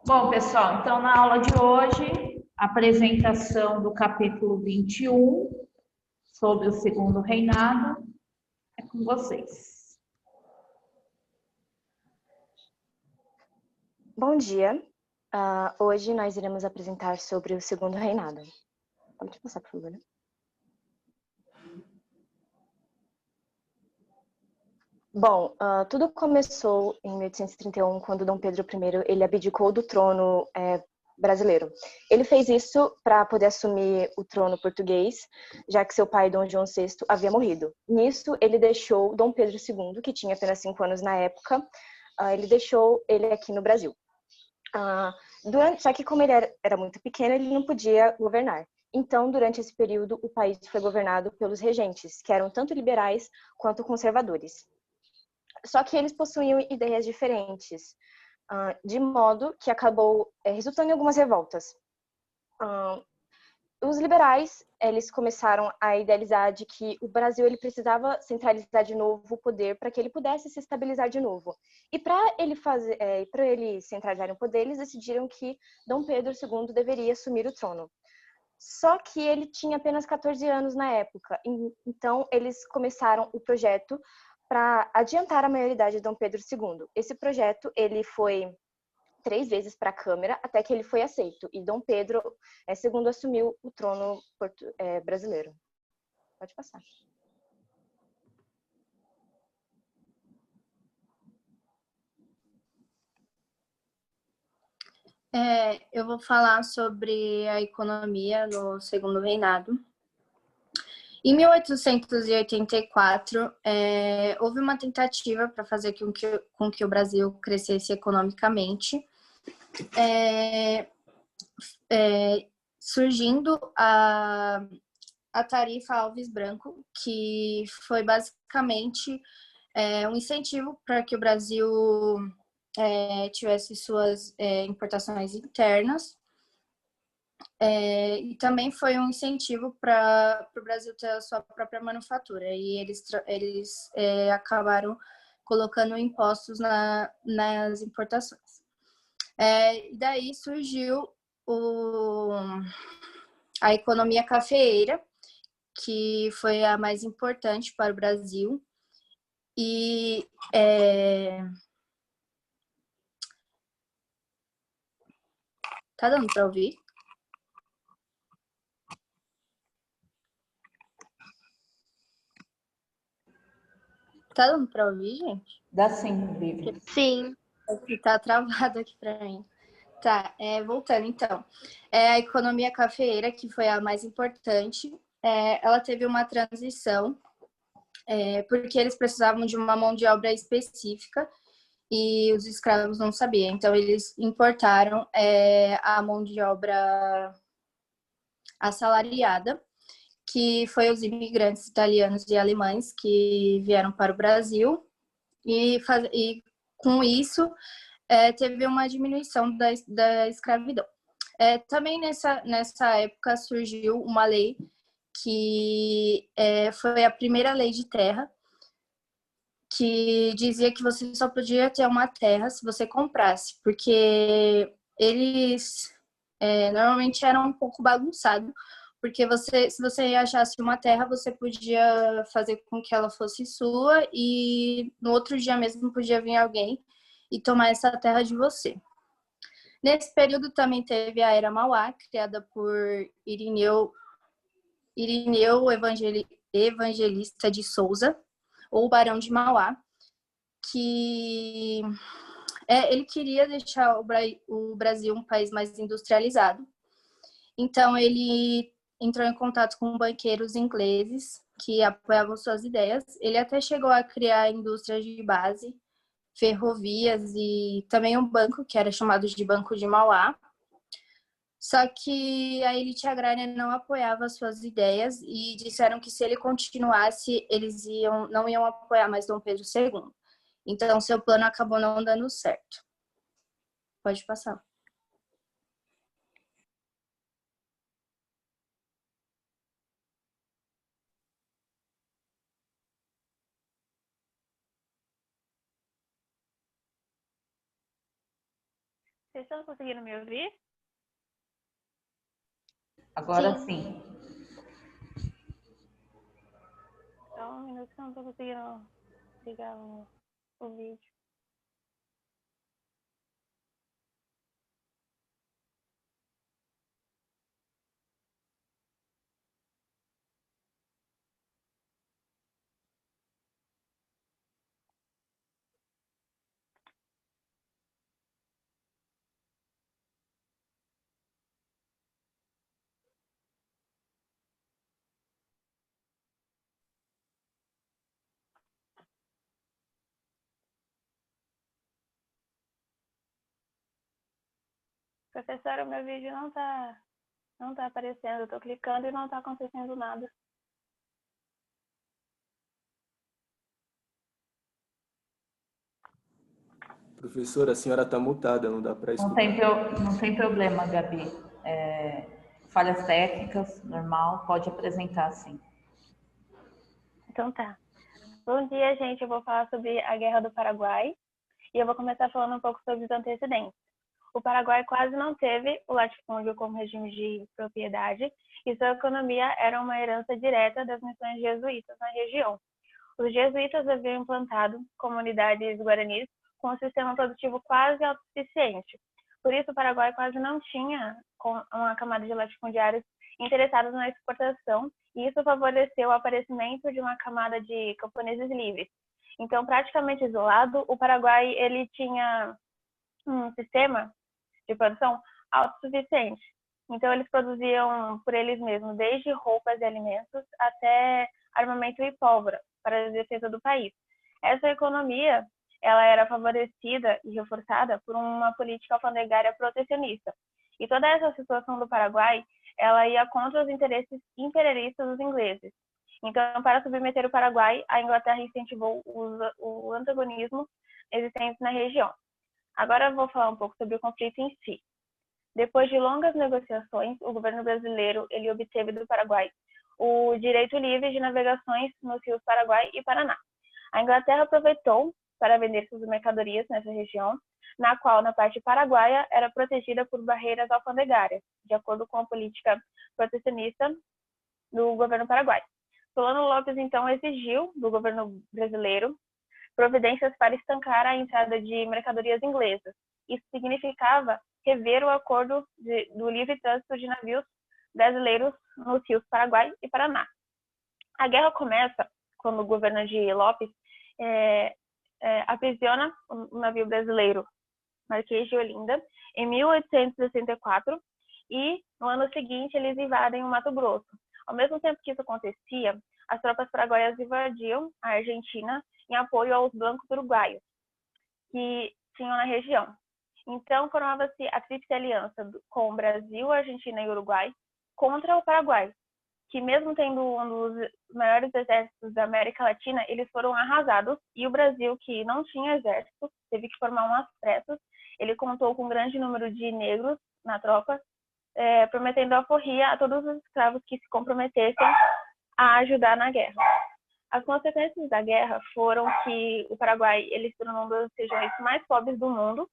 Bom, pessoal, então na aula de hoje, apresentação do capítulo 21 sobre o segundo reinado, é com vocês. Bom dia. Hoje nós iremos apresentar sobre o segundo reinado. Pode passar, por favor. Bom, tudo começou em 1831, quando Dom Pedro I ele abdicou do trono brasileiro. Ele fez isso para poder assumir o trono português, já que seu pai, Dom João VI, havia morrido. Nisso, ele deixou Dom Pedro II, que tinha apenas 5 anos na época, ele deixou ele aqui no Brasil. Só que como ele era muito pequeno, ele não podia governar. Então, durante esse período, o país foi governado pelos regentes, que eram tanto liberais quanto conservadores. Só que eles possuíam ideias diferentes, de modo que acabou resultando em algumas revoltas. Os liberais, eles começaram a idealizar de que o Brasil ele precisava centralizar de novo o poder para que ele pudesse se estabilizar de novo. E para ele centralizar o poder, eles decidiram que Dom Pedro II deveria assumir o trono. Só que ele tinha apenas 14 anos na época, então eles começaram o projeto para adiantar a maioridade de Dom Pedro II. Esse projeto ele foi 3 vezes para a Câmara, até que ele foi aceito. E Dom Pedro II assumiu o trono brasileiro. Pode passar. Eu vou falar sobre a economia no segundo reinado. Em 1884, houve uma tentativa para fazer com que o Brasil crescesse economicamente, surgindo a tarifa Alves Branco, que foi basicamente um incentivo para que o Brasil tivesse suas importações internas, e também foi um incentivo para o Brasil ter a sua própria manufatura, e eles acabaram colocando impostos nas importações. E daí surgiu a economia cafeeira, que foi a mais importante para o Brasil, e tá dando para ouvir? Tá dando para ouvir, gente? Dá sim, Vivi. Sim. Tá travado aqui para mim. Tá, voltando então. A economia cafeeira, que foi a mais importante, ela teve uma transição, porque eles precisavam de uma mão de obra específica e os escravos não sabiam. Então, eles importaram a mão de obra assalariada, que foi os imigrantes italianos e alemães que vieram para o Brasil, e com isso teve uma diminuição da escravidão. Também nessa época surgiu uma lei que foi a primeira lei de terra, que dizia que você só podia ter uma terra se você comprasse, porque eles normalmente eram um pouco bagunçados, porque se você achasse uma terra, você podia fazer com que ela fosse sua e no outro dia mesmo podia vir alguém e tomar essa terra de você. Nesse período também teve a Era Mauá, criada por Irineu Evangelista de Souza, ou Barão de Mauá, que ele queria deixar o Brasil um país mais industrializado. Então, ele entrou em contato com banqueiros ingleses que apoiavam suas ideias. Ele até chegou a criar indústrias de base, ferrovias e também um banco, que era chamado de Banco de Mauá. Só que a elite agrária não apoiava suas ideias e disseram que se ele continuasse, eles não iam apoiar mais Dom Pedro II. Então, seu plano acabou não dando certo. Pode passar. Vocês estão conseguindo me ouvir? Agora sim. Só um minuto que eu não estou conseguindo ligar o vídeo. Professora, o meu vídeo não tá aparecendo. Eu tô clicando e não tá acontecendo nada. Professora, a senhora está mutada, não dá para Não escutar. não tem problema, Gabi. Falhas técnicas, normal, pode apresentar sim. Então tá. Bom dia, gente. Eu vou falar sobre a Guerra do Paraguai e eu vou começar falando um pouco sobre os antecedentes. O Paraguai quase não teve o latifúndio como regime de propriedade e sua economia era uma herança direta das missões jesuítas na região. Os jesuítas haviam implantado comunidades guaranis com um sistema produtivo quase autossuficiente. Por isso, o Paraguai quase não tinha uma camada de latifundiários interessados na exportação, e isso favoreceu o aparecimento de uma camada de camponeses livres. Então, praticamente isolado, o Paraguai ele tinha um sistema de produção autossuficiente. Então, eles produziam por eles mesmos, desde roupas e alimentos até armamento e pólvora para a defesa do país. Essa economia ela era favorecida e reforçada por uma política alfandegária protecionista. E toda essa situação do Paraguai ela ia contra os interesses imperialistas dos ingleses. Então, para submeter o Paraguai, a Inglaterra incentivou o antagonismo existente na região. Agora eu vou falar um pouco sobre o conflito em si. Depois de longas negociações, o governo brasileiro ele obteve do Paraguai o direito livre de navegações nos rios Paraguai e Paraná. A Inglaterra aproveitou para vender suas mercadorias nessa região, na qual, na parte paraguaia, era protegida por barreiras alfandegárias, de acordo com a política protecionista do governo paraguaio. Solano Lopes, então, exigiu do governo brasileiro providências para estancar a entrada de mercadorias inglesas. Isso significava rever o acordo do livre trânsito de navios brasileiros nos rios Paraguai e Paraná. A guerra começa quando o governo de Lopes aprisiona o navio brasileiro Marquês de Olinda em 1864 e no ano seguinte eles invadem o Mato Grosso. Ao mesmo tempo que isso acontecia, as tropas paraguaias invadiam a Argentina em apoio aos bancos uruguaios que tinham na região. Então, formava-se a Tríplice Aliança com o Brasil, Argentina e Uruguai contra o Paraguai, que mesmo tendo um dos maiores exércitos da América Latina, eles foram arrasados, e o Brasil, que não tinha exército, teve que formar umas pressas. Ele contou com um grande número de negros na tropa, prometendo alforria a todos os escravos que se comprometessem a ajudar na guerra. As consequências da guerra foram que o Paraguai ele se tornou uma das regiões mais pobres do mundo.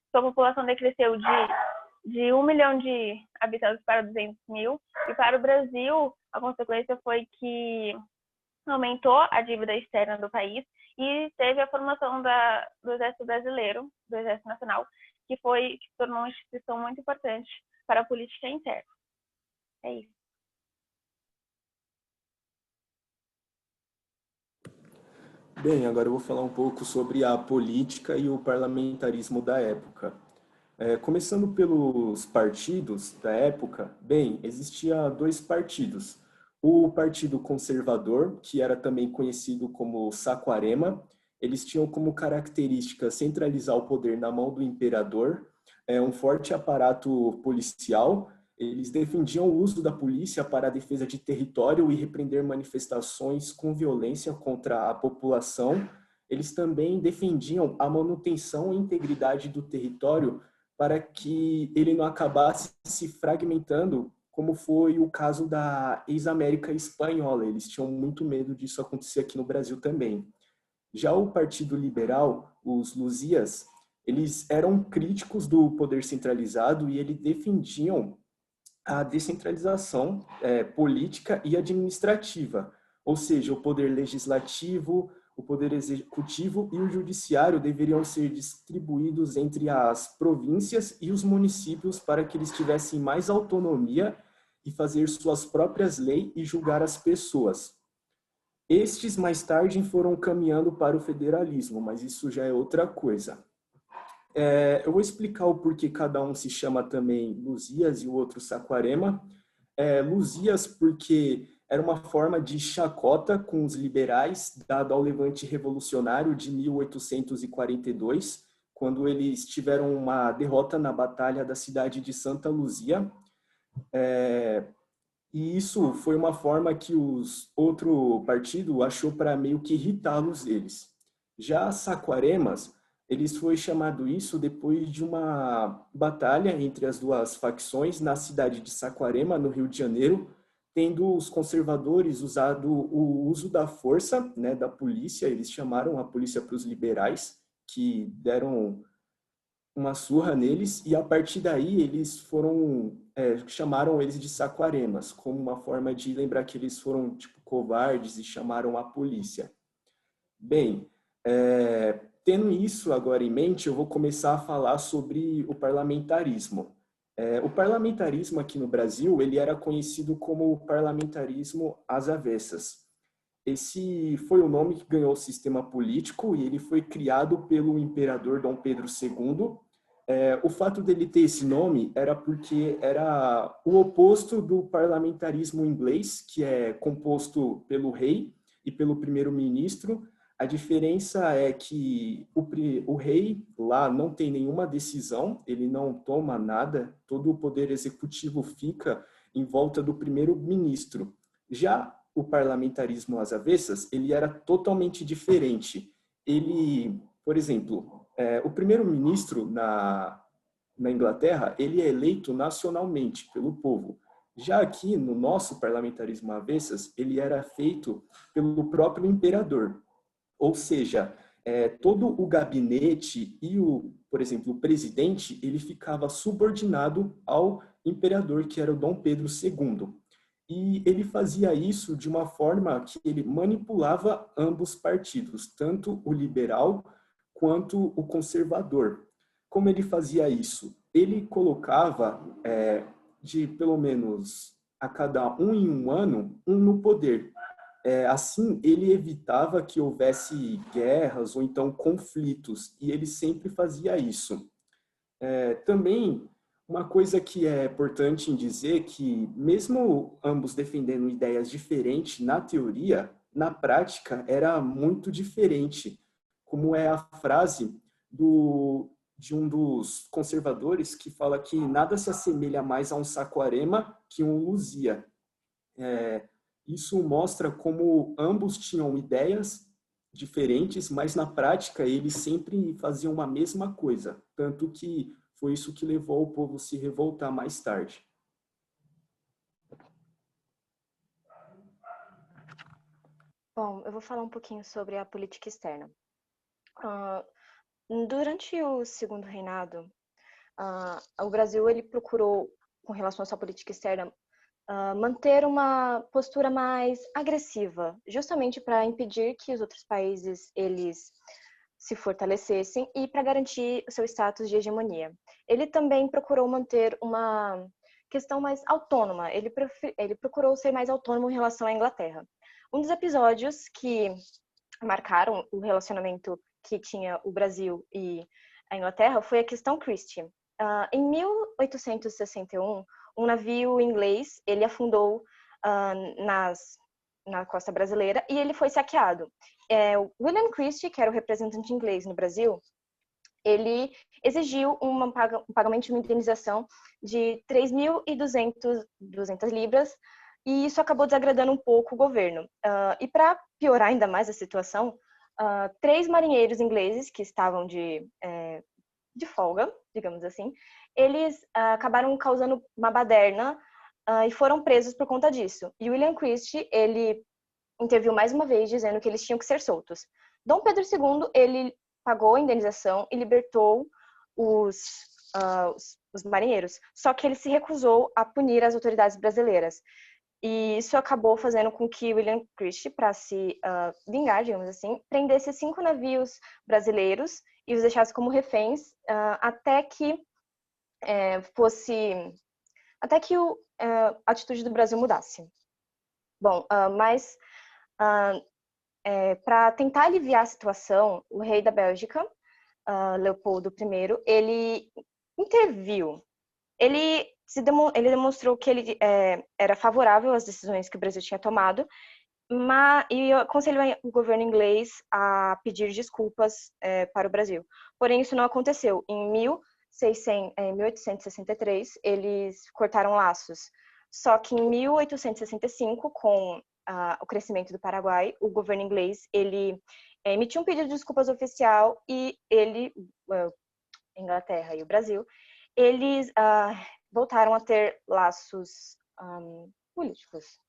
Sua população decresceu de 1 milhão de habitantes para 200 mil. E para o Brasil, a consequência foi que aumentou a dívida externa do país e teve a formação do Exército Brasileiro, do Exército Nacional, que se tornou uma instituição muito importante para a política interna. É isso. Bem, agora eu vou falar um pouco sobre a política e o parlamentarismo da época. Começando pelos partidos da época, bem, existia dois partidos. O Partido Conservador, que era também conhecido como Saquarema, eles tinham como característica centralizar o poder na mão do imperador, um forte aparato policial. Eles defendiam o uso da polícia para a defesa de território e repreender manifestações com violência contra a população. Eles também defendiam a manutenção e integridade do território para que ele não acabasse se fragmentando, como foi o caso da ex-América Espanhola. Eles tinham muito medo disso acontecer aqui no Brasil também. Já o Partido Liberal, os Luzias, Eles eram críticos do poder centralizado e eles defendiam a descentralização política e administrativa, ou seja, o poder legislativo, o poder executivo e o judiciário deveriam ser distribuídos entre as províncias e os municípios para que eles tivessem mais autonomia e fazer suas próprias leis e julgar as pessoas. Estes, mais tarde, foram caminhando para o federalismo, mas isso já é outra coisa. Eu vou explicar o porquê cada um se chama também Luzias e o outro Saquarema. Luzias porque era uma forma de chacota com os liberais, dado ao levante revolucionário de 1842, quando eles tiveram uma derrota na Batalha da cidade de Santa Luzia. E isso foi uma forma que outro partido achou para meio que irritá-los eles. Já Saquaremas, eles foi chamado isso depois de uma batalha entre as duas facções na cidade de Saquarema, no Rio de Janeiro, tendo os conservadores usado o uso da força, né, da polícia. Eles chamaram a polícia para os liberais, que deram uma surra neles, e a partir daí eles chamaram eles de Saquaremas, como uma forma de lembrar que eles foram tipo covardes e chamaram a polícia. Bem, tendo isso agora em mente, eu vou começar a falar sobre o parlamentarismo. O parlamentarismo aqui no Brasil, ele era conhecido como parlamentarismo às avessas. Esse foi o nome que ganhou o sistema político e ele foi criado pelo imperador Dom Pedro II. O fato dele ter esse nome era porque era o oposto do parlamentarismo inglês, que é composto pelo rei e pelo primeiro-ministro. A diferença é que o rei lá não tem nenhuma decisão, ele não toma nada, todo o poder executivo fica em volta do primeiro-ministro. Já o parlamentarismo às avessas, ele era totalmente diferente. Ele, por exemplo, o primeiro-ministro na Inglaterra, ele é eleito nacionalmente pelo povo. Já aqui, no nosso parlamentarismo às avessas, ele era feito pelo próprio imperador. Ou seja, todo o gabinete e, por exemplo, o presidente, ele ficava subordinado ao imperador, que era o Dom Pedro II. E ele fazia isso de uma forma que ele manipulava ambos partidos, tanto o liberal quanto o conservador. Como ele fazia isso? Ele colocava de pelo menos a cada em um ano, um no poder. Assim, ele evitava que houvesse guerras ou então conflitos, e ele sempre fazia isso. Também, uma coisa que é importante em dizer que, mesmo ambos defendendo ideias diferentes na teoria, na prática era muito diferente, como é a frase de um dos conservadores que fala que nada se assemelha mais a um Saquarema que um Luzia. Isso mostra como ambos tinham ideias diferentes, mas na prática eles sempre faziam uma mesma coisa, tanto que foi isso que levou o povo a se revoltar mais tarde. Bom, eu vou falar um pouquinho sobre a política externa. Durante o Segundo Reinado, o Brasil ele procurou, com relação à sua política externa, manter uma postura mais agressiva, justamente para impedir que os outros países eles se fortalecessem e para garantir o seu status de hegemonia. Ele também procurou manter uma questão mais autônoma, ele procurou ser mais autônomo em relação à Inglaterra. Um dos episódios que marcaram o relacionamento que tinha o Brasil e a Inglaterra foi a questão Christie. Em 1861, um navio inglês, ele afundou na costa brasileira e ele foi saqueado. William Christie, que era o representante inglês no Brasil, ele exigiu um pagamento de uma indenização de 3.200 libras e isso acabou desagradando um pouco o governo. E para piorar ainda mais a situação, 3 marinheiros ingleses que estavam de folga, digamos assim, eles acabaram causando uma baderna e foram presos por conta disso. E William Christie, ele interviu mais uma vez dizendo que eles tinham que ser soltos. Dom Pedro II, ele pagou a indenização e libertou os marinheiros. Só que ele se recusou a punir as autoridades brasileiras. E isso acabou fazendo com que William Christie, para se vingar, digamos assim, prendesse 5 navios brasileiros e os deixasse como reféns até que a atitude do Brasil mudasse. Bom, mas para tentar aliviar a situação, o rei da Bélgica, Leopoldo I, ele interviu. Ele demonstrou que ele era favorável às decisões que o Brasil tinha tomado, e aconselhou o governo inglês a pedir desculpas para o Brasil. Porém, isso não aconteceu. Em 1863, eles cortaram laços. Só que em 1865, com o crescimento do Paraguai, o governo inglês ele emitiu um pedido de desculpas oficial e Inglaterra e o Brasil, eles voltaram a ter laços políticos.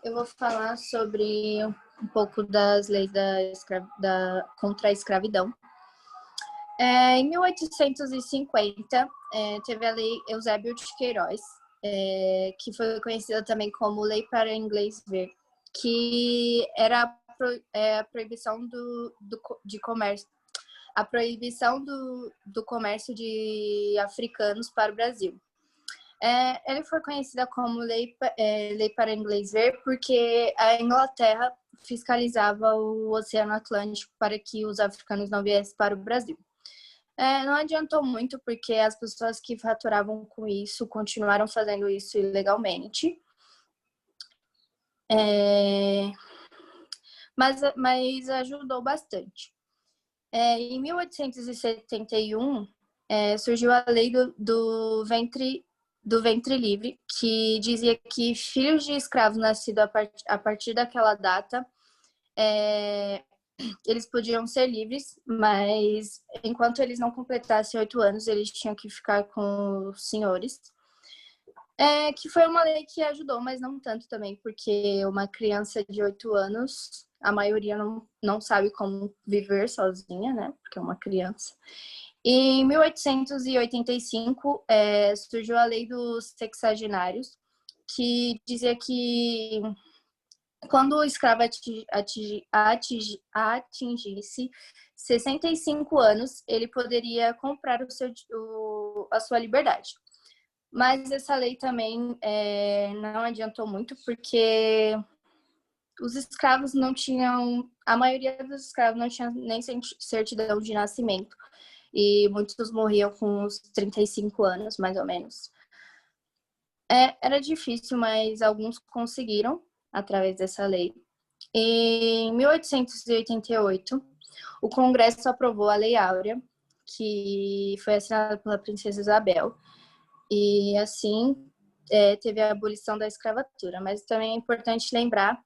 Eu vou falar sobre um pouco das leis contra a escravidão. Em 1850, teve a Lei Eusébio de Queiroz, que foi conhecida também como Lei para Inglês Ver, que era a proibição de comércio, a proibição do comércio de africanos para o Brasil. Ele foi conhecida como Lei para Inglês Ver porque a Inglaterra fiscalizava o Oceano Atlântico para que os africanos não viessem para o Brasil. Não adiantou muito porque as pessoas que faturavam com isso continuaram fazendo isso ilegalmente. Mas ajudou bastante. Em 1871, surgiu a lei do ventre livre, que dizia que filhos de escravos nascidos a partir daquela data eles podiam ser livres, mas enquanto eles não completassem 8 anos, eles tinham que ficar com os senhores. Que foi uma lei que ajudou, mas não tanto também, porque uma criança de 8 anos, a maioria não sabe como viver sozinha, né? Porque é uma criança. Em 1885, surgiu a Lei dos Sexagenários, que dizia que quando o escravo atingisse 65 anos, ele poderia comprar a sua liberdade. Mas essa lei também não adiantou muito, porque os escravos não tinham... A maioria dos escravos não tinha nem certidão de nascimento. E muitos morriam com uns 35 anos, mais ou menos. Era difícil, mas alguns conseguiram, através dessa lei. Em 1888, o Congresso aprovou a Lei Áurea, que foi assinada pela Princesa Isabel. E, assim, teve a abolição da escravatura. Mas também é importante lembrar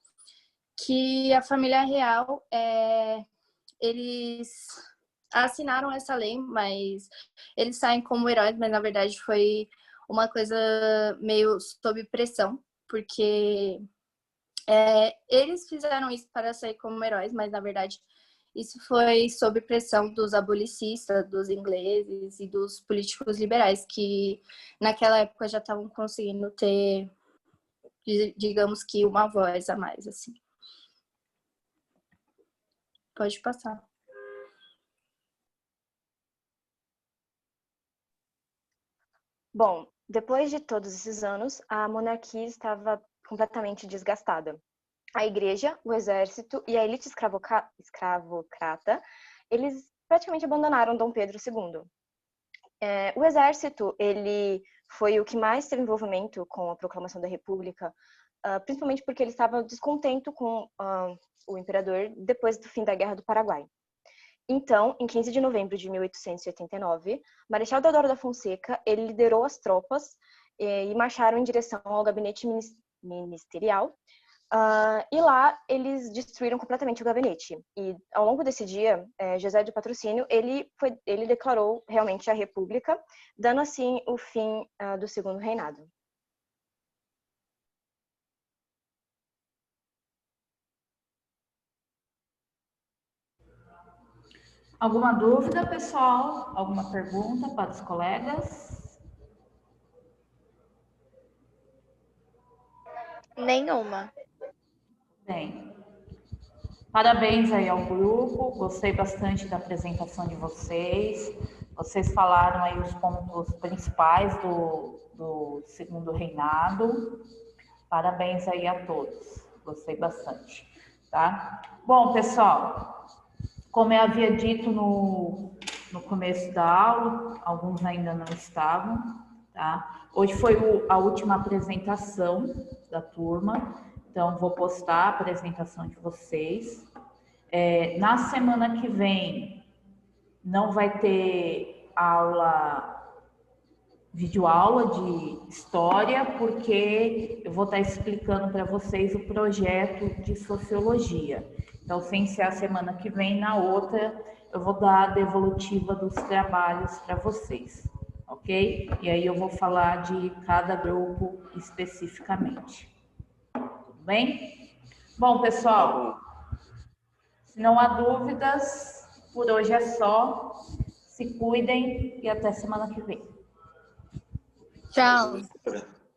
que a família real, eles assinaram essa lei, mas eles saem como heróis, mas na verdade foi uma coisa meio sob pressão, porque eles fizeram isso para sair como heróis, mas na verdade isso foi sob pressão dos abolicistas, dos ingleses e dos políticos liberais, que naquela época já estavam conseguindo ter, digamos que, uma voz a mais, assim. Pode passar. Bom, depois de todos esses anos, a monarquia estava completamente desgastada. A igreja, o exército e a elite escravocrata, eles praticamente abandonaram Dom Pedro II. O exército, ele foi o que mais teve envolvimento com a proclamação da República, principalmente porque ele estava descontente com o imperador depois do fim da Guerra do Paraguai. Então, em 15 de novembro de 1889, Marechal Deodoro da Fonseca, ele liderou as tropas e marcharam em direção ao gabinete ministerial. E lá eles destruíram completamente o gabinete. E ao longo desse dia, José de Patrocínio, ele declarou realmente a República, dando assim o fim do Segundo Reinado. Alguma dúvida, pessoal? Alguma pergunta para os colegas? Nenhuma. Bem, parabéns aí ao grupo, gostei bastante da apresentação de vocês. Vocês falaram aí os pontos principais do segundo reinado. Parabéns aí a todos, gostei bastante, tá? Bom, pessoal, como eu havia dito no começo da aula, alguns ainda não estavam, tá? Hoje foi a última apresentação da turma, então vou postar a apresentação de vocês. Na semana que vem não vai ter videoaula de história, porque eu vou estar explicando para vocês o projeto de sociologia. Então, sem ser a semana que vem, na outra, eu vou dar a devolutiva dos trabalhos para vocês, ok? E aí eu vou falar de cada grupo especificamente. Tudo bem? Bom, pessoal, se não há dúvidas, por hoje é só. Se cuidem e até semana que vem. Tchau.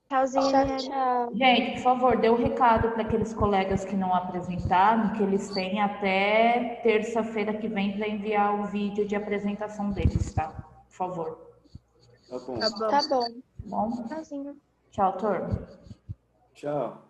Tchauzinho. Tchau. Gente, por favor, dê um recado para aqueles colegas que não apresentaram, que eles têm até terça-feira que vem para enviar o vídeo de apresentação deles, tá? Por favor. Tá bom. Tá bom. Tá bom. Bom? Tchauzinho. Tchau, turma. Tchau.